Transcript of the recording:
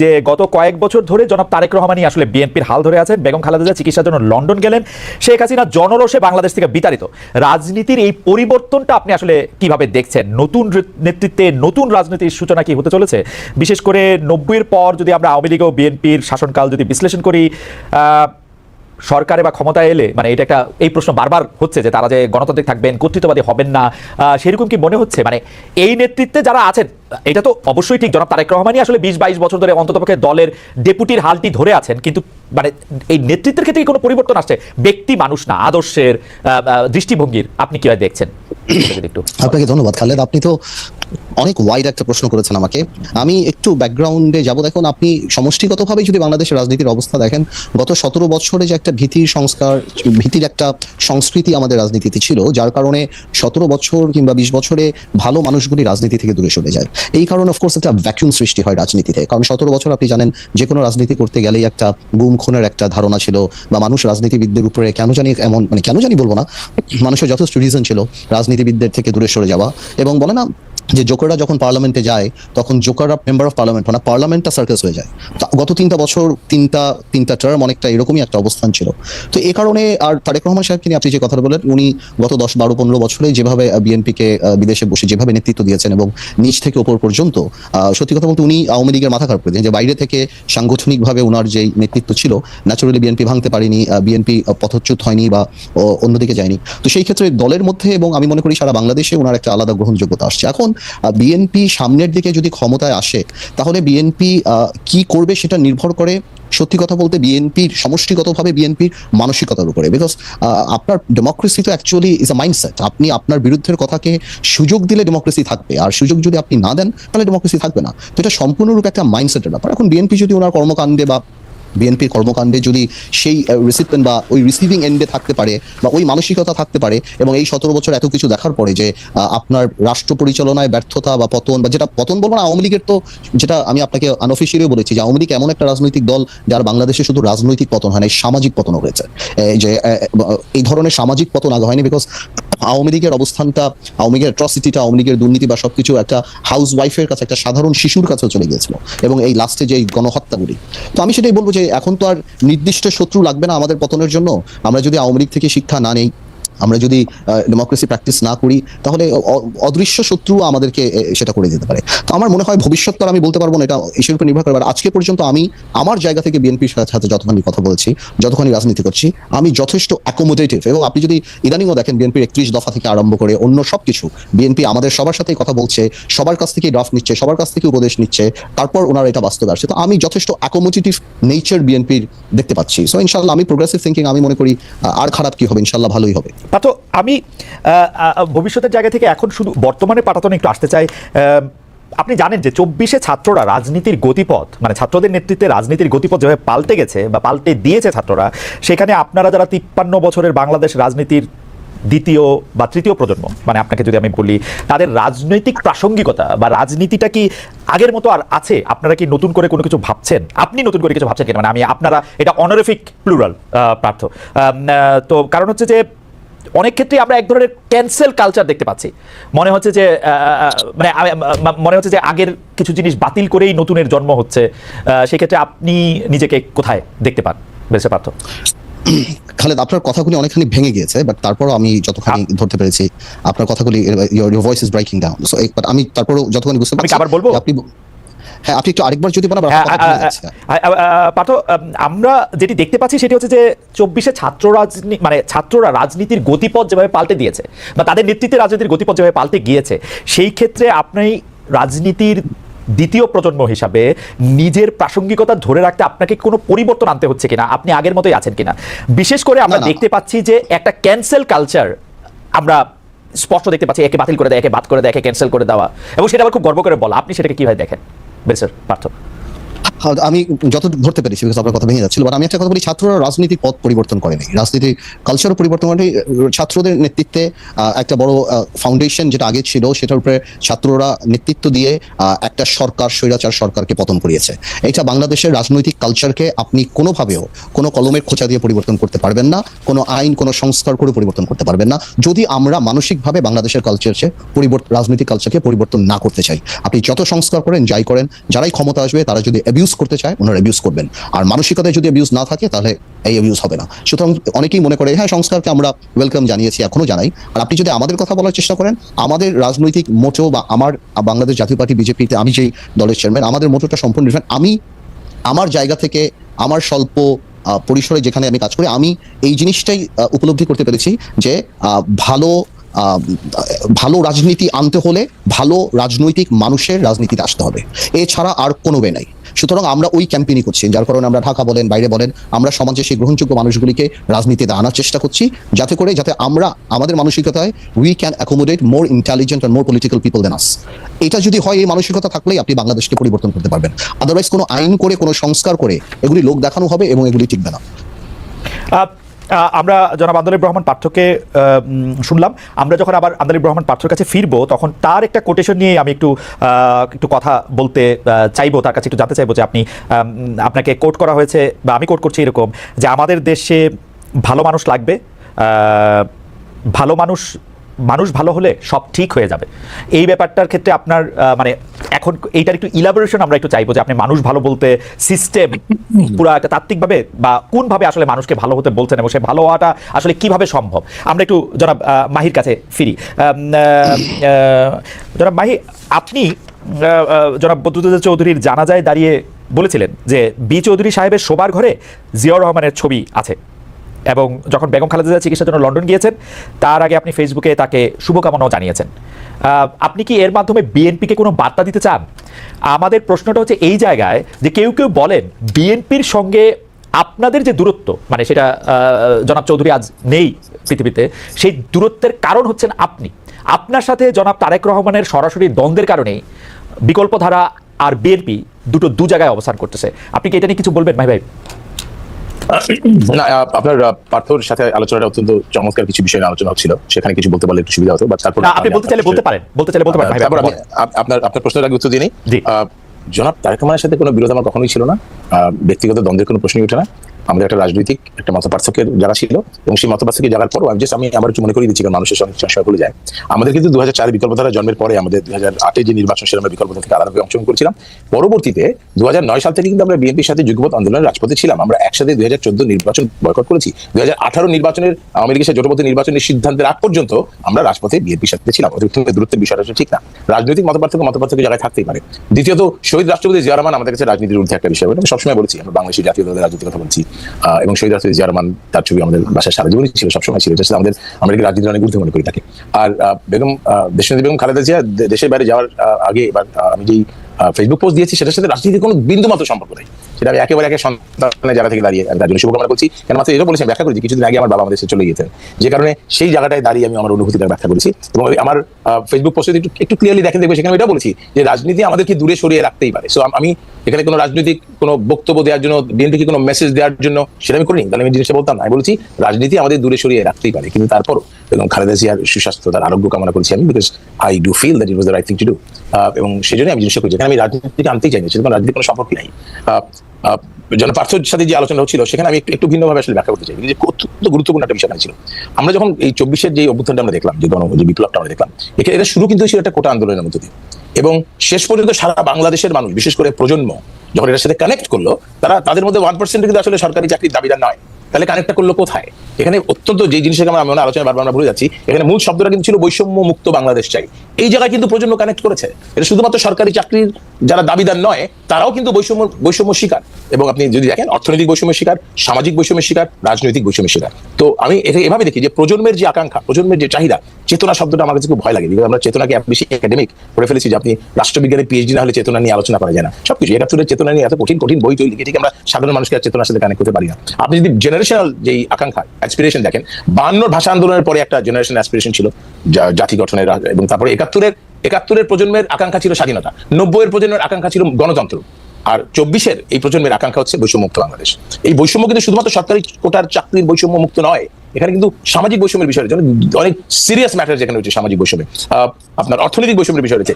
যে গত কয়েক বছর ধরে জনাব তারেক রহমানই আসলে বিএনপির হাল ধরে আছেন। বেগম খালেদা জিয়া চিকিৎসার জন্য লন্ডন গেলেন, শেখ হাসিনা জনরোষে বাংলাদেশ থেকে বিতাড়িত। রাজনীতির এই পরিবর্তনটা আপনি আসলে কিভাবে দেখছেন? নতুন নেতৃত্বে নতুন রাজনীতির সূচনা কি হতে চলেছে? বিশেষ করে 90-এর পর যদি আমরা আওয়ামী লীগ ও বিএনপির শাসনকাল যদি বিশ্লেষণ করি, সরকারে বা ক্ষমতায় এলে মানে এটা একটা এই প্রশ্ন বারবার হচ্ছে যে তারা যে গণতান্ত্রিক থাকবেন, কর্তৃত্ববাদী হবেন না, সেরকম কি মনে হচ্ছে? মানে এই নেতৃত্বে যারা আছেন, এটা তো অবশ্যই ঠিক, জনাব তারেক রহমানই আসলে 20-22 বছর ধরে অন্ততপক্ষে দলের ডেপুটির হালটি ধরে আছেন, কিন্তু মানে এই নেতৃত্বের ক্ষেত্রে কোনো পরিবর্তন আসছে? ব্যক্তি মানুষ না, আদর্শের, দৃষ্টিভঙ্গির আপনি কিভাবে দেখছেন? আপনাকে ধন্যবাদ খালেদ, আপনি তো অনেক ওয়াইড একটা প্রশ্ন করেছেন আমাকে। আমি একটু ব্যাকগ্রাউন্ডে যাব। দেখুন, আপনি সমষ্টিগতভাবে যদি বাংলাদেশের রাজনীতির অবস্থা দেখেন, গত 17 বছরে যে একটা ভীতির সংস্কার, ভীতির একটা সংস্কৃতি আমাদের রাজনীতিতে ছিল, যার কারণে 17 বছর কিংবা 20 বছরে ভালো মানুষগুলি রাজনীতি থেকে দূরে সরে যায়। এই কারণে অফকোর্স একটা ভ্যাকুয়াম সৃষ্টি হয় রাজনীতিতে। কারণ 17 বছর আপনি জানেন, যে কোনো রাজনীতি করতে গেলেই একটা গুম খুনের একটা ধারণা ছিল, বা মানুষ রাজনীতিবিদদের উপরে কেন জানি এমন, মানে কেন জানি বলবো না, মানুষের যথেষ্ট রিজন ছিল রাজনীতিবিদদের থেকে দূরে সরে যাওয়া। এবং বলে না যে জোকাররা যখন পার্লামেন্টে যায়, তখন জোকাররা মেম্বার অফ পার্লামেন্ট, মানে পার্লামেন্টটা সার্কাস হয়ে যায়। গত 3টা বছর তিনটা টার্ম অনেকটা এরকমই একটা অবস্থান ছিল। তো এই কারণে, আর তারেক রহমান সাহেবকে নিয়ে আপনি যে কথা বলেন, উনি গত 10-12-15 বছরে যেভাবে বিএনপিকে বিদেশে বসে যেভাবে নেতৃত্ব দিয়েছেন এবং নিচ থেকে ওপর পর্যন্ত, সত্যি কথা বলতে উনি আওয়ামী লীগের মাথা খারাপ করে দিয়েছেন। যে বাইরে থেকে সাংগঠনিকভাবে ওনার যে নেতৃত্ব ছিল, ন্যাচুরালি বিএনপি ভাঙতে পারেনি, বিএনপি পথচ্যুত হয়নি বা অন্যদিকে যায়নি। তো সেই ক্ষেত্রে দলের মধ্যে, এবং আমি মনে করি সারা বাংলাদেশে ওনার একটা আলাদা গ্রহণযোগ্যতা আসছে। এখন বিএনপি সামনের দিকে যদি ক্ষমতায় আসে, তাহলে বিএনপি কি করবে সেটা নির্ভর করে সত্যি কথা বলতে বিএনপির সমষ্টিগতভাবে বিএনপির মানসিকতার উপরে। বিকজ আপনার ডেমোক্রেসি তো অ্যাকচুয়ালি ইজ আ মাইন্ডসেট। আপনি আপনার বিরুদ্ধের কথাকে সুযোগ দিলে ডেমোক্রেসি থাকবে, আর সুযোগ যদি আপনি না দেন তাহলে ডেমোক্রেসি থাকবে না। তো এটা সম্পূর্ণরূপে একটা মাইন্ডসেটের ব্যাপার। এখন বিএনপি যদি ওনার কর্মকাণ্ডে বা বিএনপির কর্মকাণ্ডে যদি সেই রিসিপেন্ট বা ওই রিসিভিং এন্ডে থাকতে পারে, বা ওই মানসিকতা থাকতে পারে, এবং এই 17 বছর এত কিছু দেখার পরে যে আপনার রাষ্ট্র পরিচালনায় ব্যর্থতা বা পতন, বা যেটা পতন বলবো না, আওয়ামী লীগের তো, যেটা আমি আপনাকে আনঅফিসিয়ালি বলেছি, যে আওয়ামী লীগ এমন একটা রাজনৈতিক দল যার বাংলাদেশে শুধু রাজনৈতিক পতন হয় না, সামাজিক পতনও হয়েছে। যে এই ধরনের সামাজিক পতন আগে হয়নি, বিকজ আওয়ামী লীগের অবস্থানটা, আওয়ামী লীগের অ্যাট্রসিটিটা, আওয়ামী লীগের দুর্নীতি বা সবকিছু একটা হাউস ওয়াইফের কাছে, একটা সাধারণ শিশুর কাছেও চলে গিয়েছিল, এবং এই লাস্টে যে গণহত্যাগুলি। তো আমি সেটাই বলবো যে এখন তো আর নির্দিষ্ট শত্রু লাগবে না আমাদের পতনের জন্য। আমরা যদি আওয়ামী লীগ থেকে শিক্ষা না নেই, আমরা যদি ডেমোক্রেসি প্র্যাকটিস না করি, তাহলে অদৃশ্য শত্রু আমাদেরকে সেটা করে দিতে পারে। তো আমার মনে হয় ভবিষ্যৎ তো আমি বলতে পারবো না, এটা ইস্যুর উপর নির্ভর করে। আজকে পর্যন্ত আমি আমার জায়গা থেকে বিএনপির সাথে যতখানি কথা বলেছি, যতখানি রাজনীতি করছি, আমি যথেষ্ট অ্যাকোমোডেটিভ। এবং আপনি যদি ইদানিংও দেখেন, বিএনপির 31 দফা থেকে আরম্ভ করে অন্য সবকিছু, বিএনপি আমাদের সবার সাথেই কথা বলছে, সবার কাছ থেকে ড্রাফট নিচ্ছে, সবার কাছ থেকে উপদেশ নিচ্ছে, তারপর ওনারা এটা বাস্তবে আসছে। তো আমি যথেষ্ট অ্যাকোমোডেটিভ নেচার বিএনপির দেখতে পাচ্ছি। সো ইনশাল্লাহ আমি প্রোগ্রেসিভ থিঙ্কিং, আমি মনে করি আর খারাপ কি হবে, ইনশাল্লাহ ভালোই হবে। তো আমি ভবিষ্যতের জায়গা থেকে এখন শুধু বর্তমানে পাঠাতনে একটু আসতে চাই। আপনি জানেন যে 24-এ ছাত্ররা রাজনীতির গতিপথ, মানে ছাত্রদের নেতৃত্বে রাজনীতির গতিপথ যেভাবে পাল্টে গেছে বা পাল্টে দিয়েছে ছাত্ররা, সেখানে আপনারা যারা 53 বছরের বাংলাদেশ রাজনীতির দ্বিতীয় বা তৃতীয় প্রজন্ম, মানে আপনাকে যদি আমি বলি, তাদের রাজনৈতিক প্রাসঙ্গিকতা বা রাজনীতিটা কি আগের মতো আর আছে? আপনারা কি নতুন করে কোনো কিছু ভাবছেন? আপনি নতুন করে কিছু ভাবছেন কিনা? মানে আমি আপনারা, এটা অনারিফিক প্লুরাল পার্থ। তো কারণ হচ্ছে যে অনেক ক্ষেত্রে আমরা এক ধরনের ক্যান্সেল কালচার দেখতে পাচ্ছি। মনে হচ্ছে যে আগের কিছু জিনিস বাতিল করেই নতুনের জন্ম হচ্ছে। সেক্ষেত্রে আপনি নিজেকে কোথায় দেখতে পান বেশ পার্থ? খালেদ, আপনার কথাগুলি অনেকখানি ভেঙে গিয়েছে, বাট তারপরও আমি যতখানি ধরতে পেরেছি আপনার কথাগুলি, your voice is breaking down, so but আমি তারপরও যতখানি বুঝতে পারছি। আমি আবার বলবো, হ্যাঁ, আপনি একটু আরেকবার যদি বলেন। পার্থ, আমরা যেটি দেখতে পাচ্ছি সেটি হচ্ছে যে 24-এ ছাত্ররা রাজনীতির গতিপথ যেভাবে পাল্টে দিয়েছে, বা তাদের নেতৃত্বে রাজনীতির গতিপথ যেভাবে পাল্টে গিয়েছে, সেই ক্ষেত্রে আপনি রাজনীতির দ্বিতীয় প্রজন্ম হিসাবে নিজের প্রাসঙ্গিকতা ধরে রাখতে আপনাকে কোনো পরিবর্তন আনতে হচ্ছে কিনা? আপনি আগের মতোই আছেন কিনা? বিশেষ করে আমরা দেখতে পাচ্ছি যে একটা ক্যান্সেল কালচার আমরা স্পষ্ট দেখতে পাচ্ছি, একে বাতিল করে দেয়, একে বাদ করে দেয়, একে ক্যান্সেল করে দেওয়া, এবং সেটা আবার খুব গর্ব করে বলা। আপনি সেটাকে কিভাবে দেখেন বেসর পার্থ? আমি যত ধরতে পেরেছি, বিকজ আপনার কথা ভেঙে যাচ্ছিল, বাট আমি একটা কথা বলি, ছাত্ররা রাজনীতির পথ পরিবর্তন করেনি, রাজনীতির কালচারও পরিবর্তন করেনি। ছাত্রদের নেতৃত্বে একটা বড় ফাউন্ডেশন যেটা আগে ছিল, সেটার উপরে ছাত্ররা নেতৃত্ব দিয়ে একটা সরকার, স্বৈরাচার সরকারকে পতন করিয়েছে। এটা বাংলাদেশের রাজনৈতিক কালচারকে আপনি কোনোভাবেও কোনো কলমের খোঁচা দিয়ে পরিবর্তন করতে পারবেন না, কোনো আইন, কোনো সংস্কার করে পরিবর্তন করতে পারবেন না, যদি আমরা মানসিকভাবে বাংলাদেশের কালচারকে রাজনৈতিক কালচারকে পরিবর্তন না করতে চাই। আপনি যত সংস্কার করেন, যাই করেন, যারাই ক্ষমতা আসবে, তারা যদি অ্যাবিউজ করতে চায় ওনারা অ্যাবিউজ করবেন, আর মানসিকতায় যদি অ্যাবিউজ না থাকে তাহলে এই অ্যাবিউজ হবে না। সুতরাং অনেকেই মনে করে হ্যাঁ সংস্কারকে আমরা ওয়েলকাম জানিয়েছি, এখনো জানাই। আর আপনি যদি আমাদের কথা বলার চেষ্টা করেন, আমাদের রাজনৈতিক মোটো বা আমার বাংলাদেশ জাতীয় পার্টি বিজেপিতে আমি যেই দলের চেয়ারম্যান, আমাদের মোটোটা সম্পূর্ণ ডিফারেন্ট। আমি আমার জায়গা থেকে আমার স্বল্প পরিসরে যেখানে আমি কাজ করি, আমি এই জিনিসটাই উপলব্ধি করতে পেরেছি যে ভালো ভালো রাজনীতি আনতে হলে ভালো রাজনৈতিক মানুষের রাজনীতিতে আসতে হবে, এছাড়া আর কোনো ওয়ে নাই। সুতরাং আমরা ওই ক্যাম্পেইনই করছি, যার কারণে আমরা ঢাকা বলেন বাইরে বলেন আমরা সমাজে সেই গ্রহণযোগ্য মানুষগুলিকে রাজনীতিতে আনার চেষ্টা করছি, যাতে আমরা আমাদের মানসিকতায় we can accommodate more intelligent and more political people than us. এটা যদি হয়, এই মানসিকতা থাকলেই আপনি বাংলাদেশকে পরিবর্তন করতে পারবেন। আদারওয়াইজ কোনো আইন করে কোনো সংস্কার করে এগুলি লোক দেখানো হবে এবং এগুলি টিকবে না। আমরা জনাব আন্দোলিব রহমান পার্থকে শুনলাম। আমরা যখন আবার আন্দোলিব রহমান পার্থর কাছে ফিরবো, তখন তার একটা কোটেশন নিয়ে আমি একটু কথা বলতে চাইবো, তার কাছে একটু জানতে চাইবো যে আপনাকে কোট করা হয়েছে বা আমি কোট করছি এরকম যে আমাদের দেশে ভালো মানুষ লাগবে, ভালো মানুষ ভালো হলে সব ঠিক হয়ে যাবে। এই ব্যাপারটার ক্ষেত্রে আপনার মানে এখন এইটার একটু ইলাবোরেশন আমরা একটু চাইবো যে আপনি মানুষ ভালো বলতে সিস্টেম পুরো একটা তাত্ত্বিকভাবে বা কোনভাবে আসলে মানুষকে ভালো হতে বলছেন এবং সেই ভালো হওয়াটা আসলে কিভাবে সম্ভব। আমরা একটু জনাব মাহির কাছে ফিরি। জনাব মাহি, আপনি জনাব বদরুদ্দোজা চৌধুরীর জানাজায় দাঁড়িয়ে বলেছিলেন যে বি চৌধুরী সাহেবের শোবার ঘরে জিয়াউর রহমানের ছবি আছে, এবং যখন বেগম খালেদা জিয়া চিকিৎসার জন্য লন্ডন গিয়েছেন তার আগে আপনি ফেসবুকে তাকে শুভকামনাও জানিয়েছেন। আপনি কি এর মাধ্যমে বিএনপিকে কোনো বার্তা দিতে চান? আমাদের প্রশ্নটা হচ্ছে এই জায়গায় যে কেউ বলেন বিএনপির সঙ্গে আপনাদের যে দূরত্ব, মানে সেটা জনাব চৌধুরী আজ নেই পৃথিবীতে, সেই দূরত্বের কারণ হচ্ছেন আপনি। আপনার সাথে জনাব তারেক রহমানের সরাসরি দ্বন্দ্বের কারণেই বিকল্পধারা আর বিএনপি দু জায়গায় অবস্থান করতেছে। আপনি কি এটা নিয়ে কিছু বলবেন ভাই? না, আপনার পার্থর সাথে আলোচনাটা অত্যন্ত চমৎকার কিছু বিষয় আলোচনা হচ্ছিল, সেখানে কিছু বলতে পারলে একটু সুবিধা হতো। তারপর আপনি বলতে চাইলে বলতে পারেন। তারপর আপনার প্রশ্নের আগে উত্তর দিয়ে নেই। জনাব তারেক রহমানের সাথে কোনো বিরোধ আমার কখনোই ছিল না, ব্যক্তিগত দ্বন্দ্বের কোনো প্রশ্নই ওঠে না। আমাদের একটা রাজনৈতিক একটা মত পার্থক্যের জায়গা ছিল, এবং সেই মত পার্থক্যের জায়গার পরও আমি আবার একটু মনে করিয়ে দিচ্ছি, কারণ মানুষের সঙ্গে সংশয় ভুলে যায়। আমাদের কিন্তু 2004 বিকল্পধারা জন্মের পরে আমাদের 2008 যে নির্বাচন ছিল, আমরা বিকল্পধারা থেকে আলাদাভাবে অংশগ্রহণ করেছিলাম। পরবর্তীতে 2009 সাল থেকে কিন্তু আমরা বিএনপির সাথে যুগপৎ আন্দোলনের রাজপথে ছিলাম। আমরা একসাথে 2014 নির্বাচন বয়কট করেছি। 2018 নির্বাচনের আওয়ামী লীগের সাথে জোটবদ্ধ নির্বাচনের সিদ্ধান্তের আগ পর্যন্ত আমরা রাজপথে বিএনপির সাথে ছিলাম। দূরত্বের বিষয়টা ঠিক না, রাজনৈতিক মত পার্থক্য জায়গায় থাকতেই পারে। দ্বিতীয়ত, শহীদ রাষ্ট্রপতি জিয়া রহমান আমাদের কাছে রাজনীতির ঊর্ধ্বে একটা বিষয়, আমি সবসময় বলছি, আমরা বাংলাদেশি জাতীয় দলের রাজনীতির কথা বলছি, এবং শহীদ রাষ্ট্রপতি জিয়া রহমান তার ছবি আমাদের বাসায় সারা জীবনই ছিল, সবসময় ছিল। এটা আমাদের আমেরিকার রাজনীতির অনেক ঊর্ধ্বে মনে করি তাকে। আর দেশনেত্রী বেগম খালেদা জিয়া দেশের বাইরে যাওয়ার আগে এবার আমি যেই ফেসবুক পোস্ট দিয়েছি, সেটার সাথে রাজনীতির কোনো বিন্দু মাত্র সম্পর্ক নেই। সেটা আমি একেবারে সন্তানের জায়গা থেকে দাঁড়িয়ে তার জন্য শুভকামনা করছি। কেন মাত্র এটা বলেছি, ব্যাখ্যা করেছি, কিছুদিন আগে আমার বাবা আমাদের দেশে চলে গিয়েছেন, যে কারণে সেই জায়গাটায় দাঁড়িয়ে আমি আমার অনুভূতিটা ব্যাখ্যা করেছি। এবং আমার ফেসবুক পোস্টে একটু ক্লিয়ারলি দেখবে, সেখানে এটা বলেছি যে রাজনীতি আমাদেরকে দূরে সরিয়ে রাখতেই পারে। সো আমি এখানে কোনো রাজনৈতিক কোনো বক্তব্য দেওয়ার জন্য, বিএনপিকে কোনো মেসেজ দেওয়ার জন্য সেটা আমি করিনি, তাহলে আমি জিনিসটা বলতাম না। আমি বলছি রাজনীতি আমাদের দূরে সরিয়ে রাখতেই পারে, কিন্তু তারপরও এবং খালেদা জিয়ার সুস্বাস্থ্য, তার আরোগ্য কামনা করেছি আমি, because I do feel that it was the right thing to do. এবং সেই জন্য আমি জিনিসটা করছি, এখানে আমি রাজনীতিকে আনতেই চাইনি, সেরকম রাজনীতির কোনো সম্পর্ক নাই। পার্থর সাথে যে আলোচনা হচ্ছিল, সেখানে আমি একটু ভিন্নভাবে আসলে ব্যাখ্যা করতে চাই, যে অত্যন্ত গুরুত্বপূর্ণ একটা বিষয় ছিল। আমরা যখন এই 24-এর যে অভ্যুত্থানটা আমরা দেখলাম, যে বিপ্লবটা আমরা দেখলাম, এটা শুরু কিন্তু ছিল একটা কোটা আন্দোলনের মধ্যে দিয়ে, এবং শেষ পর্যন্ত সারা বাংলাদেশের মানুষ, বিশেষ করে প্রজন্ম, যখন এটার সাথে কানেক্ট করলো, তাদের মধ্যে 1% কিন্তু আসলে সরকারি চাকরির দাবিদার নয়। তাহলে কানেক্টটা করলো কোথায়? এখানে অত্যন্ত যে জিনিসটাকে আমরা আলোচনা বারবার আমরা ভুলে যাচ্ছি, এখানে মূল শব্দটা কিন্তু ছিল বৈষম্য মুক্ত বাংলাদেশ চাই। এই জায়গায় কিন্তু প্রজন্ম কানেক্ট করেছে। এটা শুধুমাত্র সরকারি চাকরির যারা দাবিদার নয়, তারাও কিন্তু বৈষম্য শিকার। এবং আপনি যদি দেখেন, অর্থনৈতিক বৈষম্যের শিকার, সামাজিক বৈষম্যের শিকার, রাজনৈতিক বৈষম্যের শিকার। তো আমি এভাবে দেখি যে প্রজন্মের যে আকাঙ্ক্ষা, প্রজন্মের যে চাহিদা, চেতনা শব্দটা আমার কাছে খুব ভয় লাগে, বিকজ আমরা চেতনাকে বেশি একাডেমিক করে ফেলেছি, যে আপনি রাষ্ট্রবিজ্ঞানের পিএইচডি না হলে চেতনা নিয়ে আলোচনা করা যায় না। সবকিছু 71-এর চেতনা নিয়ে এত কঠিন বই তৈরি লিখে, ঠিক আমরা সাধারণ মানুষকে চেতনার সাথে কানেক্ট করতে পারি না। আপনি যদি জেনারেশনাল যেই আকাঙ্ক্ষা, অ্যাসপিরেশন দেখেন, 52 ভাষা আন্দোলনের পরে একটা জেনারেশন অ্যাসপিরেশন ছিল জাতি গঠনের, এবং তারপরে 71-এর প্রজন্মের আকাঙ্ক্ষা ছিল স্বাধীনতা, 90-এর প্রজন্মের আকাঙ্ক্ষা ছিল গণতন্ত্র, আর 24-এর এই প্রজন্মের আকাঙ্ক্ষা হচ্ছে বৈষম্যমুক্ত বাংলাদেশ। এই বৈষম্য কিন্তু শুধুমাত্র সরকারি কোটার চাকরির বৈষম্য মুক্ত নয়, এখানে কিন্তু সামাজিক বৈষম্যের বিষয় রয়েছে, অনেক সিরিয়াস ম্যাটার যেখানে হচ্ছে সামাজিক বৈষম্য, আপনার অর্থনৈতিক বৈষম্যের বিষয় রয়েছে।